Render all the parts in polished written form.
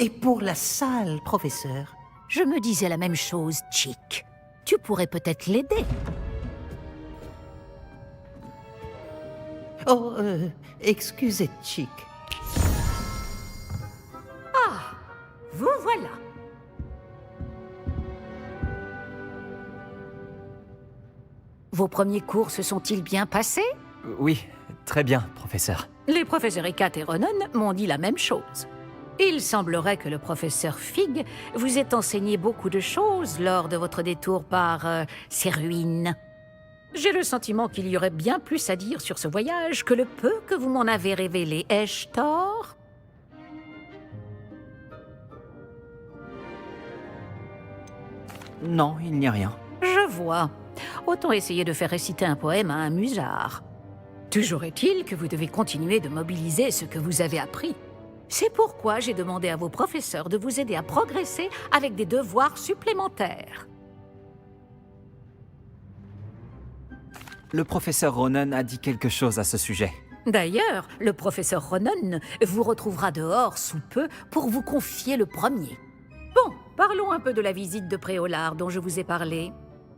Et pour la salle, professeur? Je me disais la même chose, Chick. Tu pourrais peut-être l'aider. Oh, excusez, Chick. Vous voilà. Vos premiers cours se sont-ils bien passés? Oui, très bien, professeur. Les professeurs Hecat et Ronon m'ont dit la même chose. Il semblerait que le professeur Fig vous ait enseigné beaucoup de choses lors de votre détour par ces ruines. J'ai le sentiment qu'il y aurait bien plus à dire sur ce voyage que le peu que vous m'en avez révélé. Ai-je tort? Non, il n'y a rien. Je vois. Autant essayer de faire réciter un poème à un musard. Toujours est-il que vous devez continuer de mobiliser ce que vous avez appris. C'est pourquoi j'ai demandé à vos professeurs de vous aider à progresser avec des devoirs supplémentaires. Le professeur Ronan a dit quelque chose à ce sujet. D'ailleurs, le professeur Ronon vous retrouvera dehors sous peu pour vous confier le premier. Bon, parlons un peu de la visite de Préolard dont je vous ai parlé.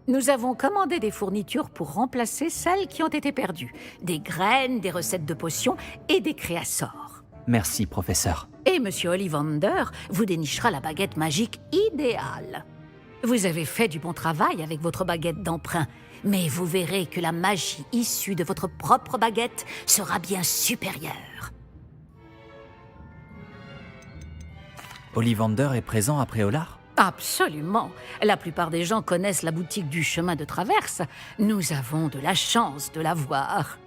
Nous avons commandé des fournitures pour remplacer celles qui ont été perdues. Des graines, des recettes de potions et des créassors. Merci, professeur. Et Monsieur Ollivander vous dénichera la baguette magique idéale. Vous avez fait du bon travail avec votre baguette d'emprunt, mais vous verrez que la magie issue de votre propre baguette sera bien supérieure. Ollivander est présent à Préolard? Absolument. La plupart des gens connaissent la boutique du chemin de traverse. Nous avons de la chance de la voir.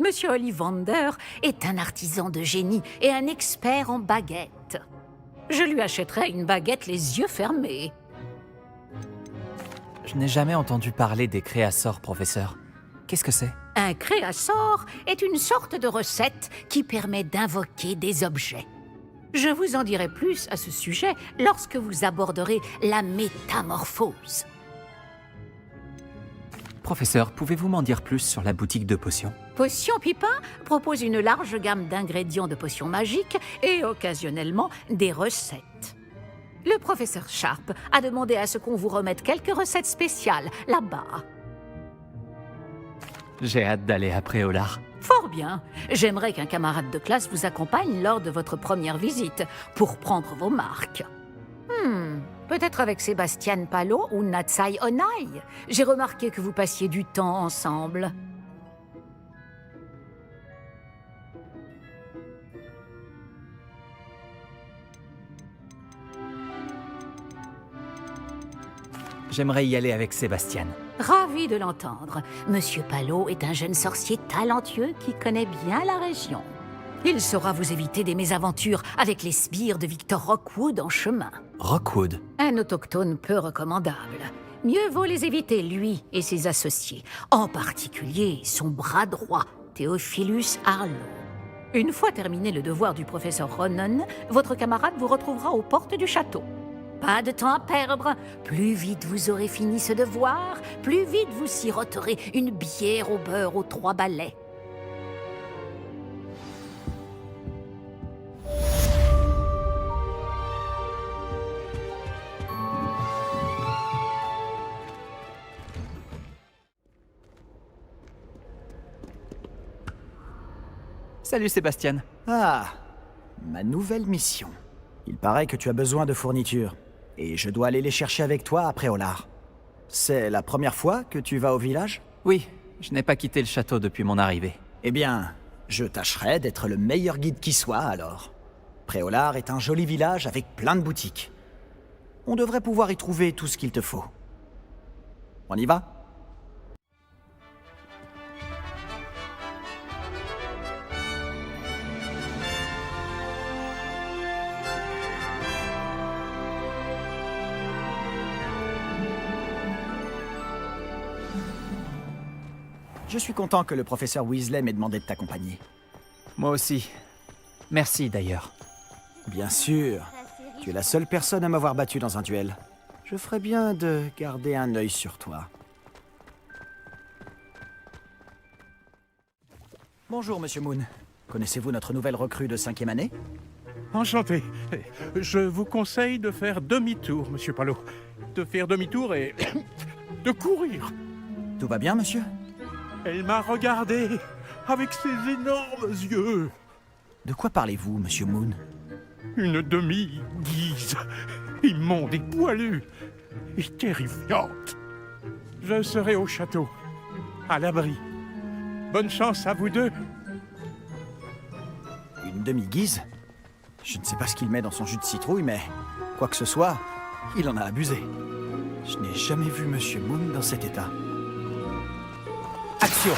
Monsieur Ollivander est un artisan de génie et un expert en baguettes. Je lui achèterai une baguette les yeux fermés. Je n'ai jamais entendu parler des créassors, professeur. Qu'est-ce que c'est? Un créassor est une sorte de recette qui permet d'invoquer des objets. Je vous en dirai plus à ce sujet lorsque vous aborderez la métamorphose. Professeur, pouvez-vous m'en dire plus sur la boutique de potions? Potion Pipin propose une large gamme d'ingrédients de potions magiques et occasionnellement des recettes. Le professeur Sharp a demandé à ce qu'on vous remette quelques recettes spéciales là-bas. J'ai hâte d'aller à Préolard. Fort bien. J'aimerais qu'un camarade de classe vous accompagne lors de votre première visite pour prendre vos marques. Peut-être avec Sébastien Palo ou Natsai Onai. J'ai remarqué que vous passiez du temps ensemble. J'aimerais y aller avec Sébastien. Ravi de l'entendre. Monsieur Palo est un jeune sorcier talentueux qui connaît bien la région. Il saura vous éviter des mésaventures avec les sbires de Victor Rockwood en chemin. Rockwood? Un autochtone peu recommandable. Mieux vaut les éviter, lui et ses associés. En particulier son bras droit, Theophilus Harlow. Une fois terminé le devoir du professeur Ronon, votre camarade vous retrouvera aux portes du château. Pas de temps à perdre. Plus vite vous aurez fini ce devoir, plus vite vous siroterez une bière au beurre aux 3 balais. Salut Sébastien. Ah, ma nouvelle mission. Il paraît que tu as besoin de fournitures, et je dois aller les chercher avec toi à Préolard. C'est la première fois que tu vas au village? Oui, je n'ai pas quitté le château depuis mon arrivée. Eh bien, je tâcherai d'être le meilleur guide qui soit alors. Préolard est un joli village avec plein de boutiques. On devrait pouvoir y trouver tout ce qu'il te faut. On y va? Je suis content que le professeur Weasley m'ait demandé de t'accompagner. Moi aussi. Merci d'ailleurs. Bien sûr. Tu es la seule personne à m'avoir battu dans un duel. Je ferais bien de garder un œil sur toi. Bonjour, Monsieur Moon. Connaissez-vous notre nouvelle recrue de 5e année? Enchanté. Je vous conseille de faire demi-tour, monsieur Palot. De faire demi-tour et de courir. Tout va bien, monsieur? Elle m'a regardé avec ses énormes yeux. De quoi parlez-vous, monsieur Moon? Une demi-guise, immonde et poilue, et terrifiante. Je serai au château, à l'abri. Bonne chance à vous deux. Une demi-guise? Je ne sais pas ce qu'il met dans son jus de citrouille, mais quoi que ce soit, il en a abusé. Je n'ai jamais vu monsieur Moon dans cet état. Action!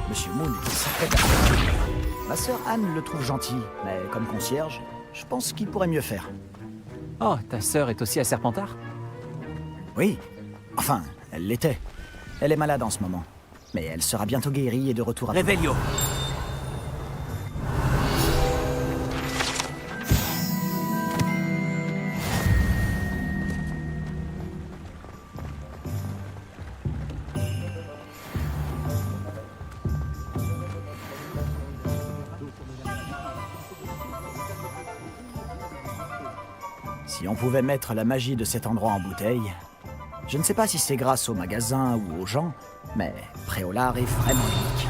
Monsieur Moon s'apprête à... Ma sœur Anne le trouve gentil, mais comme concierge, je pense qu'il pourrait mieux faire. Oh, ta sœur est aussi à Serpentard? Oui, enfin, elle l'était. Elle est malade en ce moment, mais elle sera bientôt guérie et de retour à... Revelio. Si on pouvait mettre la magie de cet endroit en bouteille... Je ne sais pas si c'est grâce au magasin ou aux gens, mais Préolard est vraiment unique.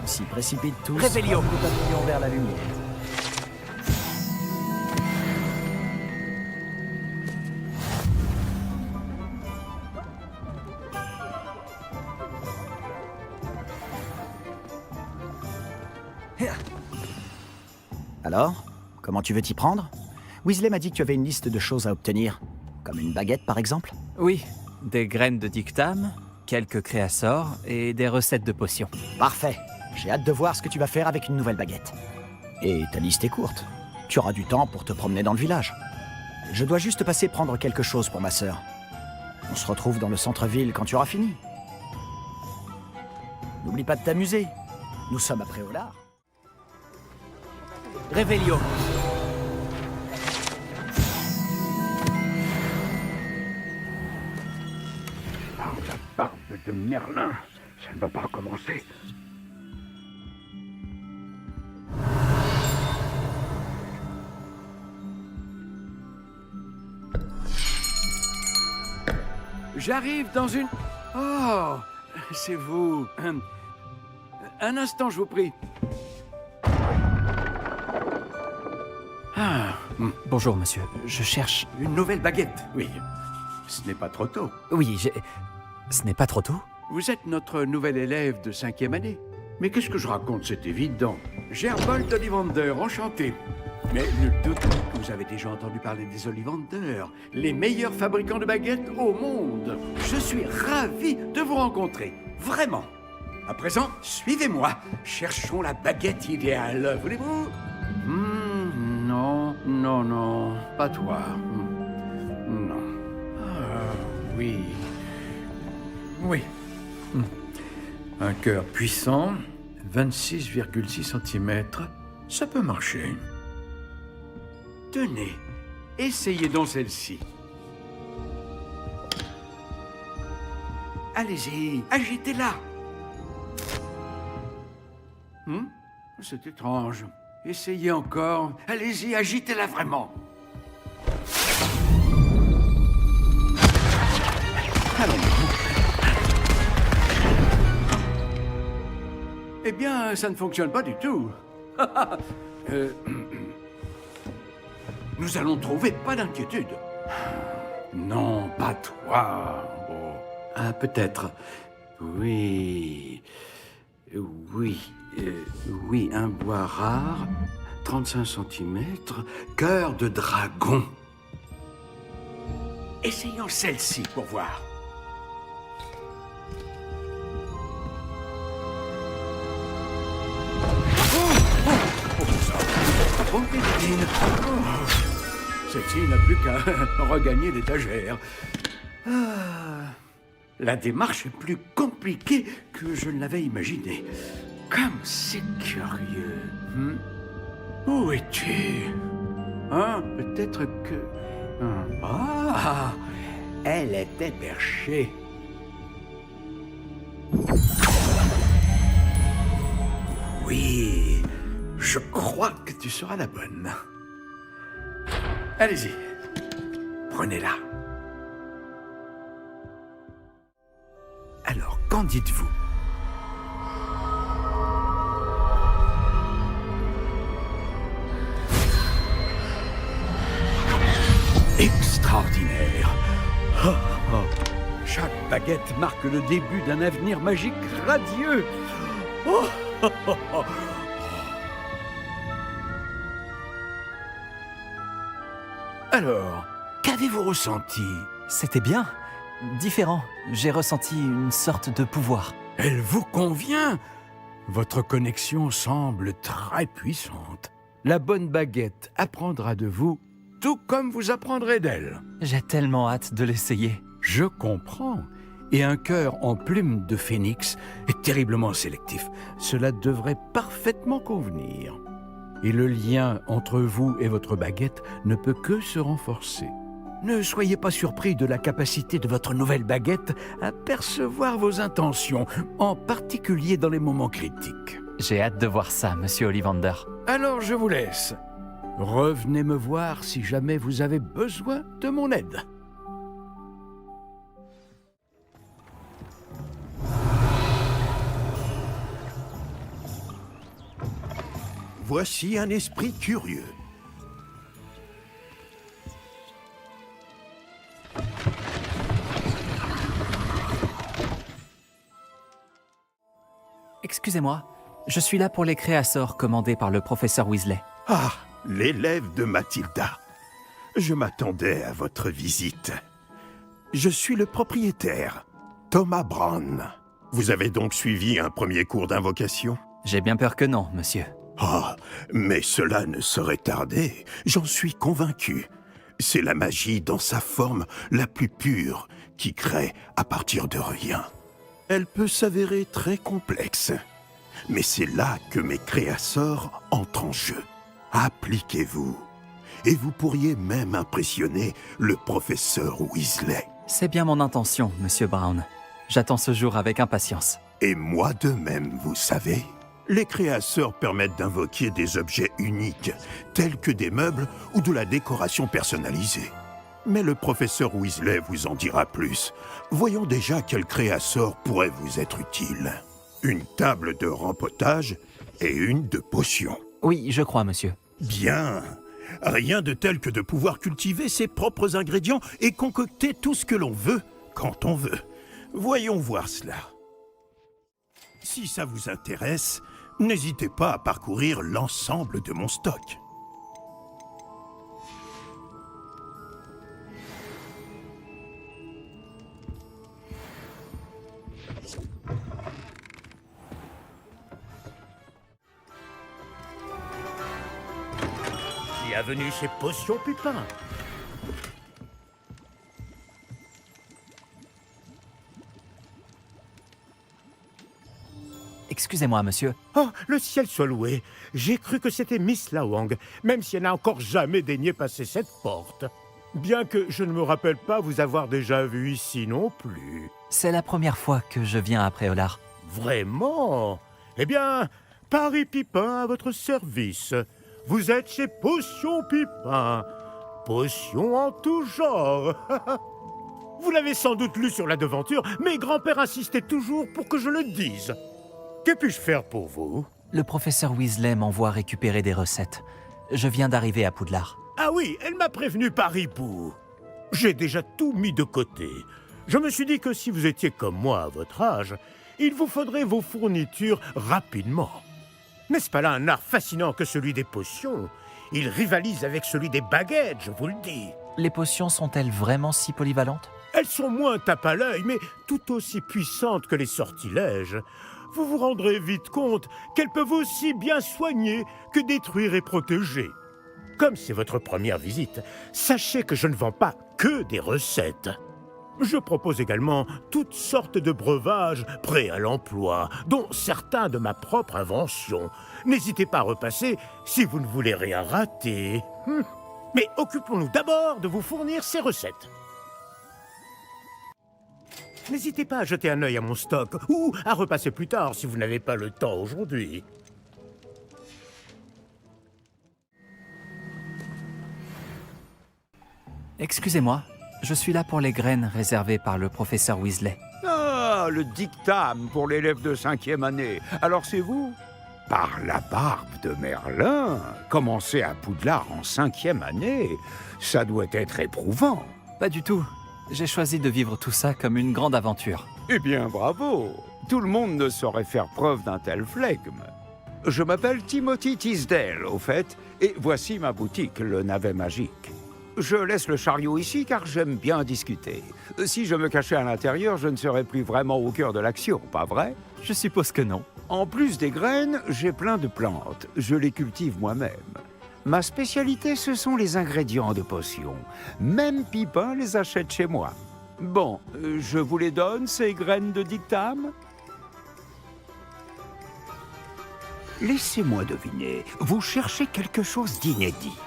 Ils s'y précipitent tous Revelio. comme des papillons vers la lumière. Alors, comment tu veux t'y prendre? Weasley m'a dit que tu avais une liste de choses à obtenir. Comme une baguette, par exemple? Oui, des graines de dictame, quelques créassors et des recettes de potions. Parfait. J'ai hâte de voir ce que tu vas faire avec une nouvelle baguette. Et ta liste est courte. Tu auras du temps pour te promener dans le village. Je dois juste passer prendre quelque chose pour ma sœur. On se retrouve dans le centre-ville quand tu auras fini. N'oublie pas de t'amuser. Nous sommes à Préolard. Revelio. Ah, la barbe de Merlin, ça ne va pas recommencer. J'arrive dans une... Oh, c'est vous. Un instant, je vous prie. Ah, Bonjour, monsieur. Je cherche... une nouvelle baguette, oui. Ce n'est pas trop tôt. Oui, ce n'est pas trop tôt? Vous êtes notre nouvel élève de 5e année. Mais qu'est-ce que je raconte? C'est évident. Gerbold Ollivander, enchanté. Mais nul doute que vous avez déjà entendu parler des Ollivander, les meilleurs fabricants de baguettes au monde. Je suis ravi de vous rencontrer, vraiment. À présent, suivez-moi. Cherchons la baguette idéale, voulez-vous? Non, non, non, pas toi. Non. Ah, oui. Oui. Un cœur puissant, 26,6 cm, ça peut marcher. Tenez, essayez donc celle-ci. Allez-y, agitez-la. C'est étrange. Essayez encore. Allez-y, agitez-la vraiment. Eh bien, ça ne fonctionne pas du tout. Nous allons trouver, pas d'inquiétude. Non, pas toi. Oh. Ah, peut-être. Oui. Oui. Oui, un bois rare, 35 cm, cœur de dragon. Essayons celle-ci pour voir. Oh, Pétine. Celle-ci n'a plus qu'à regagner l'étagère. La démarche est plus compliquée que je ne l'avais imaginé. Comme c'est curieux. Où es-tu? Hein? Peut-être que... Ah! Elle était perchée. Oui, Je crois que tu seras la bonne. Allez-y. Prenez-la. Alors, qu'en dites-vous? Extraordinaire. Oh, oh. Chaque baguette marque le début d'un avenir magique radieux. Oh, oh, oh, oh. Alors, qu'avez-vous ressenti? C'était bien. Différent. J'ai ressenti une sorte de pouvoir. Elle vous convient? Votre connexion semble très puissante. La bonne baguette apprendra de vous, tout comme vous apprendrez d'elle. J'ai tellement hâte de l'essayer. Je comprends. Et un cœur en plume de phénix est terriblement sélectif. Cela devrait parfaitement convenir. Et le lien entre vous et votre baguette ne peut que se renforcer. Ne soyez pas surpris de la capacité de votre nouvelle baguette à percevoir vos intentions, en particulier dans les moments critiques. J'ai hâte de voir ça, monsieur Ollivander. Alors je vous laisse. Revenez me voir si jamais vous avez besoin de mon aide. Voici un esprit curieux. Excusez-moi, je suis là pour les créassors commandés par le professeur Weasley. Ah, l'élève de Mathilda. Je m'attendais à votre visite. Je suis le propriétaire, Thomas Brown. Vous avez donc suivi un premier cours d'invocation? J'ai bien peur que non, monsieur. Ah, mais cela ne saurait tarder, j'en suis convaincu. C'est la magie dans sa forme la plus pure qui crée à partir de rien. Elle peut s'avérer très complexe, mais c'est là que mes créasseurs entrent en jeu. Appliquez-vous, et vous pourriez même impressionner le professeur Weasley. C'est bien mon intention, monsieur Brown. J'attends ce jour avec impatience. Et moi de même, vous savez. Les créasseurs permettent d'invoquer des objets uniques, tels que des meubles ou de la décoration personnalisée. Mais le professeur Weasley vous en dira plus. Voyons déjà quel créasseur pourrait vous être utile. Une table de rempotage et une de potions. Oui, je crois, monsieur. Bien. Rien de tel que de pouvoir cultiver ses propres ingrédients et concocter tout ce que l'on veut, quand on veut. Voyons voir cela. Si ça vous intéresse, n'hésitez pas à parcourir l'ensemble de mon stock. Bienvenue chez Potion Pupin. Excusez-moi, monsieur. Oh, le ciel soit loué. J'ai cru que c'était Miss Lawang, même si elle n'a encore jamais daigné passer cette porte. Bien que je ne me rappelle pas vous avoir déjà vu ici non plus. C'est la première fois que je viens à Préolard. Vraiment? Eh bien, Paris Pipin à votre service. Vous êtes chez Potion Pipin. Potion en tout genre. Vous l'avez sans doute lu sur la devanture, mais grand-père insistait toujours pour que je le dise. Que puis-je faire pour vous? Le professeur Weasley m'envoie récupérer des recettes. Je viens d'arriver à Poudlard. Ah oui, elle m'a prévenu par hibou. J'ai déjà tout mis de côté. Je me suis dit que si vous étiez comme moi à votre âge, il vous faudrait vos fournitures rapidement. N'est-ce pas là un art fascinant que celui des potions? Il rivalise avec celui des baguettes, je vous le dis. Les potions sont-elles vraiment si polyvalentes? Elles sont moins tape à l'œil, mais tout aussi puissantes que les sortilèges. Vous vous rendrez vite compte qu'elles peuvent aussi bien soigner que détruire et protéger. Comme c'est votre première visite, sachez que je ne vends pas que des recettes. Je propose également toutes sortes de breuvages prêts à l'emploi, dont certains de ma propre invention. N'hésitez pas à repasser si vous ne voulez rien rater. Mais occupons-nous d'abord de vous fournir ces recettes. N'hésitez pas à jeter un œil à mon stock, ou à repasser plus tard si vous n'avez pas le temps aujourd'hui. Excusez-moi, je suis là pour les graines réservées par le professeur Weasley. Ah, le dictame pour l'élève de 5e année. Alors c'est vous? Par la barbe de Merlin, commencer à Poudlard en 5e année, ça doit être éprouvant. Pas du tout. J'ai choisi de vivre tout ça comme une grande aventure. Eh bien, bravo. Tout le monde ne saurait faire preuve d'un tel flegme. Je m'appelle Timothy Tisdale, au fait, et voici ma boutique, le Navet Magique. Je laisse le chariot ici car j'aime bien discuter. Si je me cachais à l'intérieur, je ne serais plus vraiment au cœur de l'action, pas vrai? Je suppose que non. En plus des graines, j'ai plein de plantes. Je les cultive moi-même. Ma spécialité, ce sont les ingrédients de potions. Même Pipin les achète chez moi. Bon, je vous les donne, ces graines de dictame? Laissez-moi deviner, vous cherchez quelque chose d'inédit.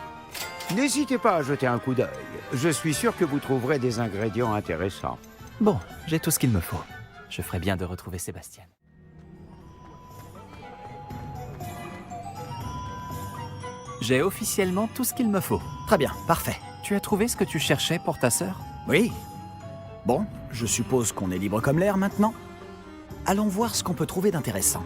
N'hésitez pas à jeter un coup d'œil. Je suis sûr que vous trouverez des ingrédients intéressants. Bon, j'ai tout ce qu'il me faut. Je ferais bien de retrouver Sébastien. J'ai officiellement tout ce qu'il me faut. Très bien, parfait. Tu as trouvé ce que tu cherchais pour ta sœur? Oui. Bon, je suppose qu'on est libre comme l'air maintenant. Allons voir ce qu'on peut trouver d'intéressant.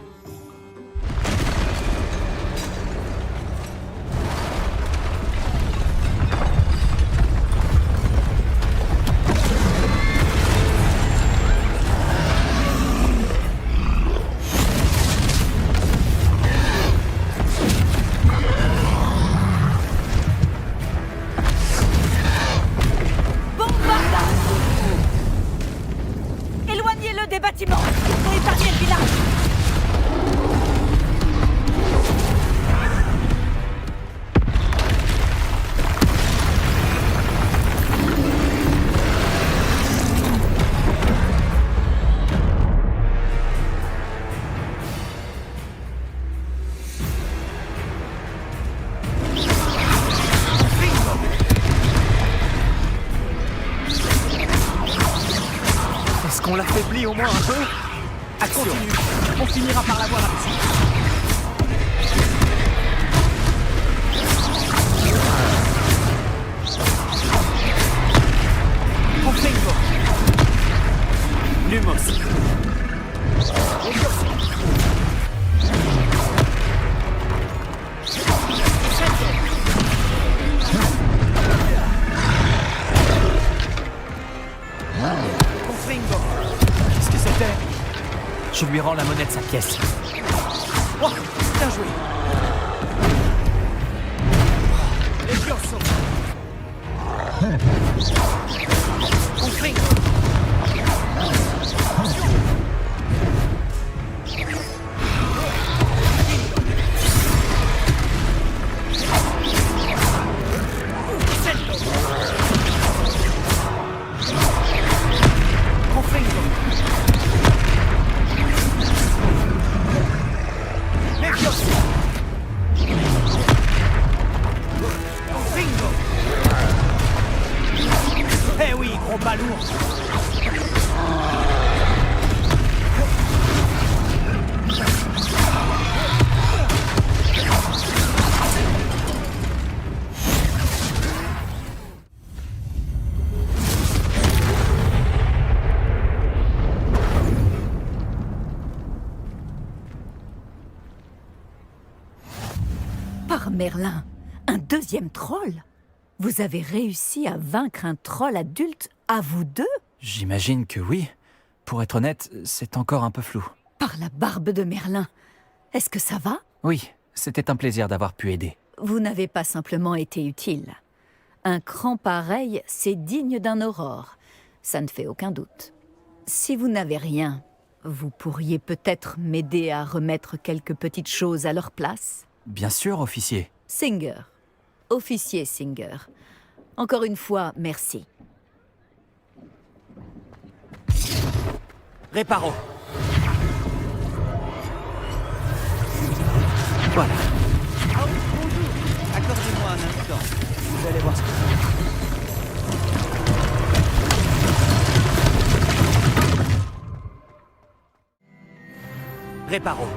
Éloignez-le des bâtiments pour épargner le village. Est-ce qu'on l'affaiblit au moins un peu? Action. Continue. On finira par l'avoir là-dessus. Confringo. Lumos. Qu'est-ce que c'était? Je lui rends la monnaie de sa pièce. Oh, bien joué. Levioso. Confringo. Eh oui, gros balourd. Par Merlin, un deuxième troll? Vous avez réussi à vaincre un troll adulte à vous deux? J'imagine que oui. Pour être honnête, c'est encore un peu flou. Par la barbe de Merlin. Est-ce que ça va? Oui, c'était un plaisir d'avoir pu aider. Vous n'avez pas simplement été utile. Un cran pareil, c'est digne d'un aurore. Ça ne fait aucun doute. Si vous n'avez rien, vous pourriez peut-être m'aider à remettre quelques petites choses à leur place? Bien sûr, officier. Singer. Officier Singer. Encore une fois, merci. Réparo. Voilà. Oh, bonjour. Accordez-moi un instant. Vous allez voir ce que c'est. Réparo.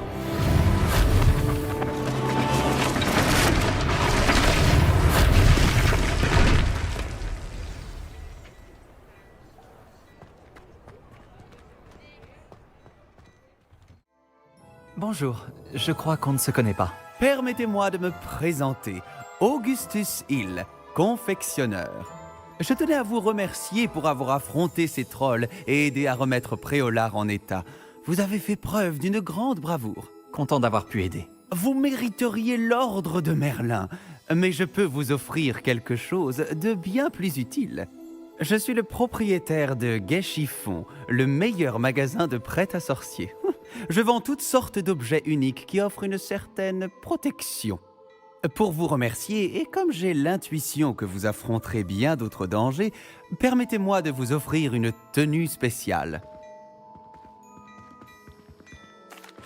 bonjour. Je crois qu'on ne se connaît pas. Permettez-moi de me présenter. Augustus Hill, confectionneur. Je tenais à vous remercier pour avoir affronté ces trolls et aidé à remettre Préolard en état. Vous avez fait preuve d'une grande bravoure. Content d'avoir pu aider. Vous mériteriez l'ordre de Merlin, mais je peux vous offrir quelque chose de bien plus utile. Je suis le propriétaire de Gai Chiffon, le meilleur magasin de prêt à sorcier. Je vends toutes sortes d'objets uniques qui offrent une certaine protection. Pour vous remercier, et comme j'ai l'intuition que vous affronterez bien d'autres dangers, permettez-moi de vous offrir une tenue spéciale.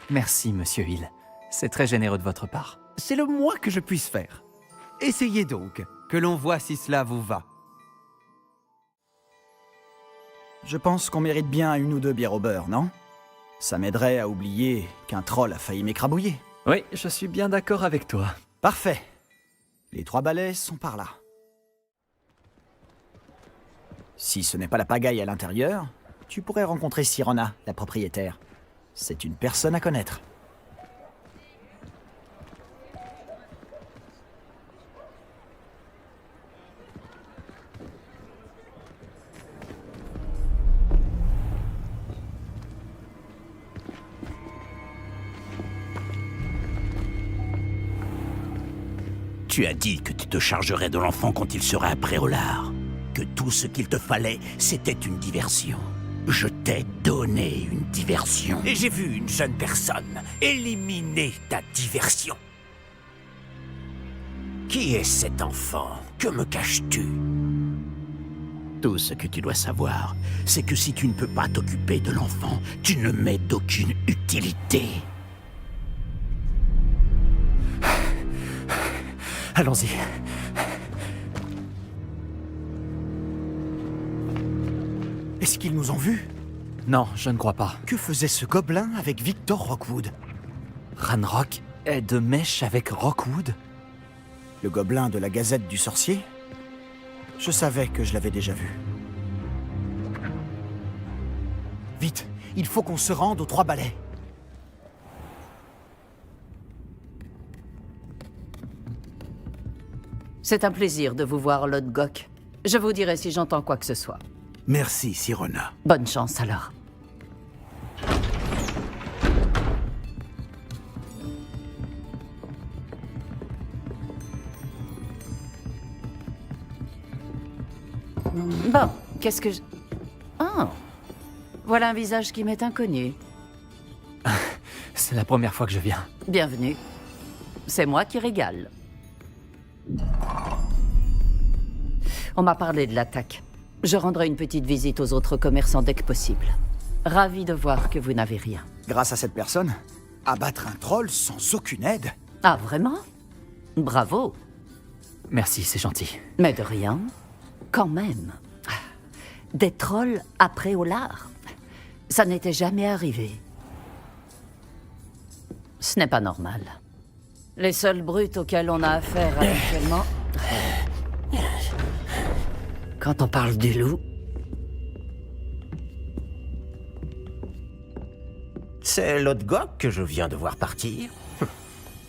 Merci, monsieur Hill. C'est très généreux de votre part. C'est le moins que je puisse faire. Essayez donc, que l'on voit si cela vous va. Je pense qu'on mérite bien une ou deux bières au beurre, non? Ça m'aiderait à oublier qu'un troll a failli m'écrabouiller. Oui, je suis bien d'accord avec toi. Parfait. Les 3 balais sont par là. Si ce n'est pas la pagaille à l'intérieur, tu pourrais rencontrer Sirona, la propriétaire. C'est une personne à connaître. Tu as dit que tu te chargerais de l'enfant quand il serait à Préolard. Que tout ce qu'il te fallait, c'était une diversion. Je t'ai donné une diversion. Et j'ai vu une jeune personne éliminer ta diversion. Qui est cet enfant? Que me caches-tu? Tout ce que tu dois savoir, c'est que si tu ne peux pas t'occuper de l'enfant, tu ne m'es d'aucune utilité. Allons-y. Est-ce qu'ils nous ont vus? Non, je ne crois pas. Que faisait ce gobelin avec Victor Rockwood? Ranrock est de mèche avec Rockwood? Le gobelin de la Gazette du Sorcier? Je savais que je l'avais déjà vu. Vite, il faut qu'on se rende aux 3 balais. C'est un plaisir de vous voir, Lord Gok. Je vous dirai si j'entends quoi que ce soit. Merci, Sirona. Bonne chance alors. Bon, qu'est-ce que je... Oh, voilà un visage qui m'est inconnu. C'est la première fois que je viens. Bienvenue. C'est moi qui régale. On m'a parlé de l'attaque. Je rendrai une petite visite aux autres commerçants dès que possible. Ravi de voir que vous n'avez rien. Grâce à cette personne, abattre un troll sans aucune aide? Ah, vraiment? Bravo. Merci, c'est gentil. Mais de rien. Quand même. Des trolls à Préolard. Ça n'était jamais arrivé. Ce n'est pas normal. Les seules brutes auxquelles on a affaire actuellement... Quand on parle du loup... C'est Lord Gok que je viens de voir partir.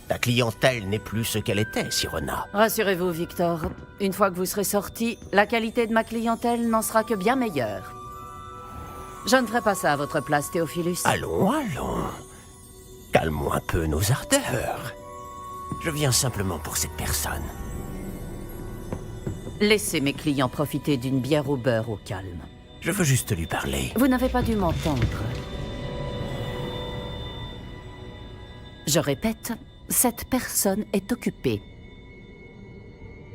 Ta clientèle n'est plus ce qu'elle était, Sirona. Rassurez-vous, Victor. Une fois que vous serez sorti, la qualité de ma clientèle n'en sera que bien meilleure. Je ne ferai pas ça à votre place, Théophilus. Allons, allons. Calmons un peu nos ardeurs. Je viens simplement pour cette personne. Laissez mes clients profiter d'une bière au beurre au calme. Je veux juste lui parler. Vous n'avez pas dû m'entendre. Je répète, cette personne est occupée.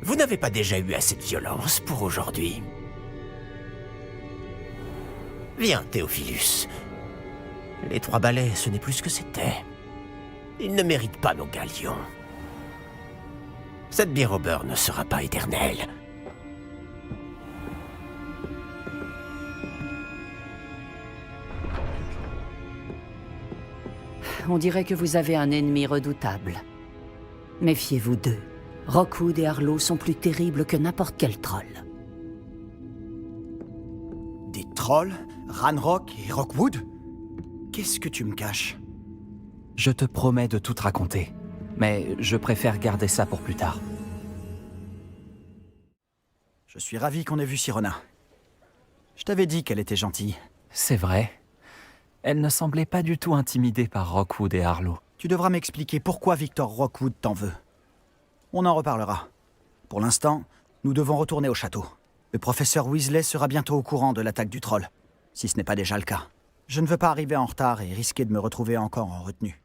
Vous n'avez pas déjà eu assez de violence pour aujourd'hui? Viens, Théophilus. Les 3 balais, ce n'est plus ce que c'était. Ils ne méritent pas nos galions. Cette bière au beurre ne sera pas éternelle. On dirait que vous avez un ennemi redoutable. Méfiez-vous d'eux. Rockwood et Harlow sont plus terribles que n'importe quel troll. Des trolls? Ranrock et Rockwood? Qu'est-ce que tu me caches? Je te promets de tout te raconter, mais je préfère garder ça pour plus tard. Je suis ravi qu'on ait vu Sirona. Je t'avais dit qu'elle était gentille. C'est vrai. Elle ne semblait pas du tout intimidée par Rockwood et Harlow. Tu devras m'expliquer pourquoi Victor Rockwood t'en veut. On en reparlera. Pour l'instant, nous devons retourner au château. Le professeur Weasley sera bientôt au courant de l'attaque du troll, si ce n'est pas déjà le cas. Je ne veux pas arriver en retard et risquer de me retrouver encore en retenue.